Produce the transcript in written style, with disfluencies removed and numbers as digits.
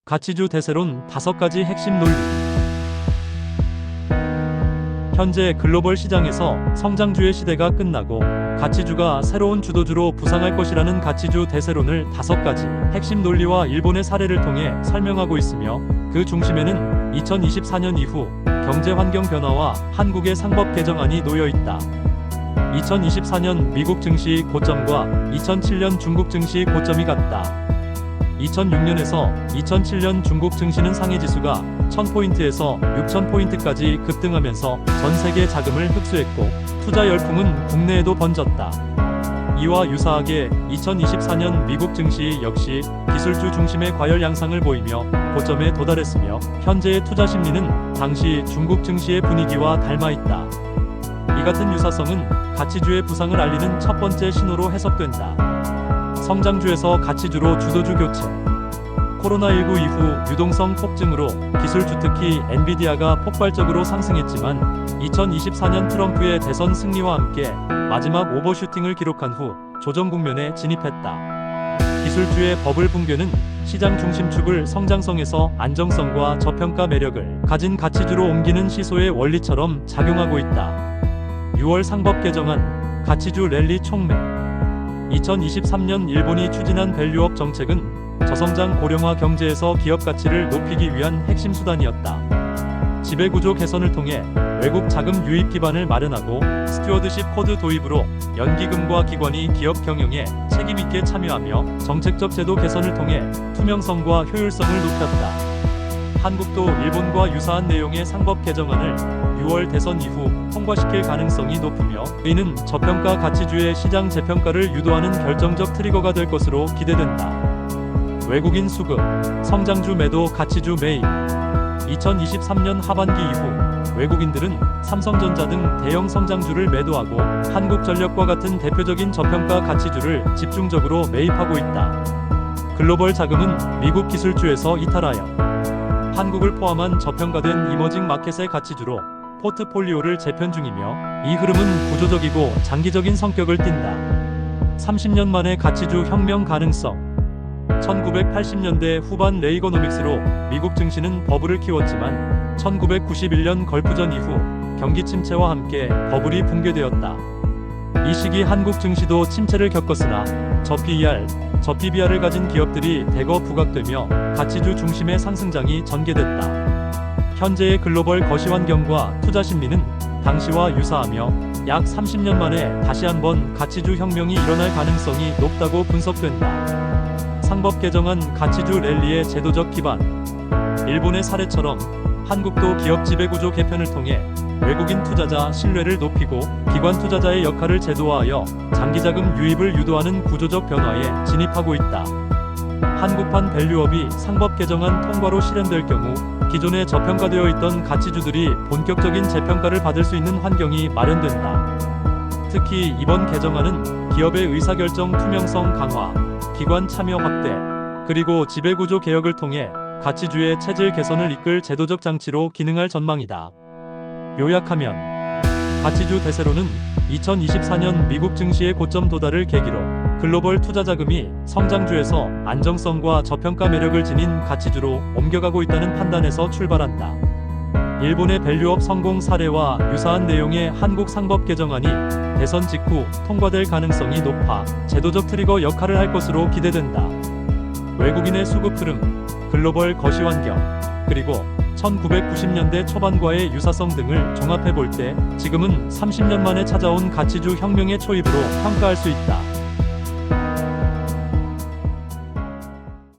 가치주 대세론 5가지 핵심 논리. 현재 글로벌 시장에서 성장주의 시대가 끝나고 가치주가 새로운 주도주로 부상할 것이라는 가치주 대세론을 5가지 핵심 논리와 일본의 사례를 통해 설명하고 있으며, 그 중심에는 2024년 이후 경제 환경 변화와 한국의 상법 개정안이 놓여 있다. 2024년 미국 증시 고점과 2007년 중국 증시 고점이 같다. 2006년에서 2007년 중국 증시는 상해지수가 1000포인트에서 6000포인트까지 급등하면서 전 세계 자금을 흡수했고, 투자 열풍은 국내에도 번졌다. 이와 유사하게 2024년 미국 증시 역시 기술주 중심의 과열 양상을 보이며 고점에 도달했으며, 현재의 투자 심리는 당시 중국 증시의 분위기와 닮아 있다. 이 같은 유사성은 가치주의 부상을 알리는 첫 번째 신호로 해석된다. 성장주에서 가치주로 주도주 교체. 코로나19 이후 유동성 폭증으로 기술주 특히 엔비디아가 폭발적으로 상승했지만, 2024년 트럼프의 대선 승리와 함께 마지막 오버슈팅을 기록한 후 조정 국면에 진입했다. 기술주의 버블 붕괴는 시장 중심축을 성장성에서 안정성과 저평가 매력을 가진 가치주로 옮기는 시소의 원리처럼 작용하고 있다. 6월 상법 개정안, 가치주 랠리 촉매. 2023년 일본이 추진한 밸류업 정책은 저성장 고령화 경제에서 기업 가치를 높이기 위한 핵심 수단이었다. 지배구조 개선을 통해 외국 자금 유입 기반을 마련하고, 스튜어드십 코드 도입으로 연기금과 기관이 기업 경영에 책임있게 참여하며 정책적 제도 개선을 통해 투명성과 효율성을 높였다. 한국도 일본과 유사한 내용의 상법 개정안을 6월 대선 이후 통과시킬 가능성이 높으며, 이는 저평가 가치주의 시장 재평가를 유도하는 결정적 트리거가 될 것으로 기대된다. 외국인 수급, 성장주 매도, 가치주 매입. 2023년 하반기 이후 외국인들은 삼성전자 등 대형 성장주를 매도하고 한국전력과 같은 대표적인 저평가 가치주를 집중적으로 매입하고 있다. 글로벌 자금은 미국 기술주에서 이탈하여 한국을 포함한 저평가된 이머징 마켓의 가치주로 포트폴리오를 재편 중이며, 이 흐름은 구조적이고 장기적인 성격을 띈다. 30년 만의 가치주 혁명 가능성. 1980년대 후반 레이거노믹스로 미국 증시는 버블을 키웠지만, 1991년 걸프전 이후 경기 침체와 함께 버블이 붕괴되었다. 이 시기 한국 증시도 침체를 겪었으나 저PER, 저PBR을 가진 기업들이 대거 부각되며 가치주 중심의 상승장이 전개됐다. 현재의 글로벌 거시 환경과 투자 심리는 당시와 유사하며, 약 30년 만에 다시 한번 가치주 혁명이 일어날 가능성이 높다고 분석된다. 상법 개정안, 가치주 랠리의 제도적 기반. 일본의 사례처럼 한국도 기업 지배구조 개편을 통해 외국인 투자자 신뢰를 높이고 기관 투자자의 역할을 제도화하여 장기자금 유입을 유도하는 구조적 변화에 진입하고 있다. 한국판 밸류업이 상법 개정안 통과로 실현될 경우 기존에 저평가되어 있던 가치주들이 본격적인 재평가를 받을 수 있는 환경이 마련된다. 특히 이번 개정안은 기업의 의사결정 투명성 강화, 기관 참여 확대, 그리고 지배구조 개혁을 통해 가치주의 체질 개선을 이끌 제도적 장치로 기능할 전망이다. 요약하면, 가치주 대세로는 2024년 미국 증시의 고점 도달을 계기로 글로벌 투자 자금이 성장주에서 안정성과 저평가 매력을 지닌 가치주로 옮겨가고 있다는 판단에서 출발한다. 일본의 밸류업 성공 사례와 유사한 내용의 한국 상법 개정안이 대선 직후 통과될 가능성이 높아 제도적 트리거 역할을 할 것으로 기대된다. 외국인의 수급 흐름, 글로벌 거시 환경, 그리고 1990년대 초반과의 유사성 등을 종합해 볼 때 지금은 30년 만에 찾아온 가치주 혁명의 초입으로 평가할 수 있다.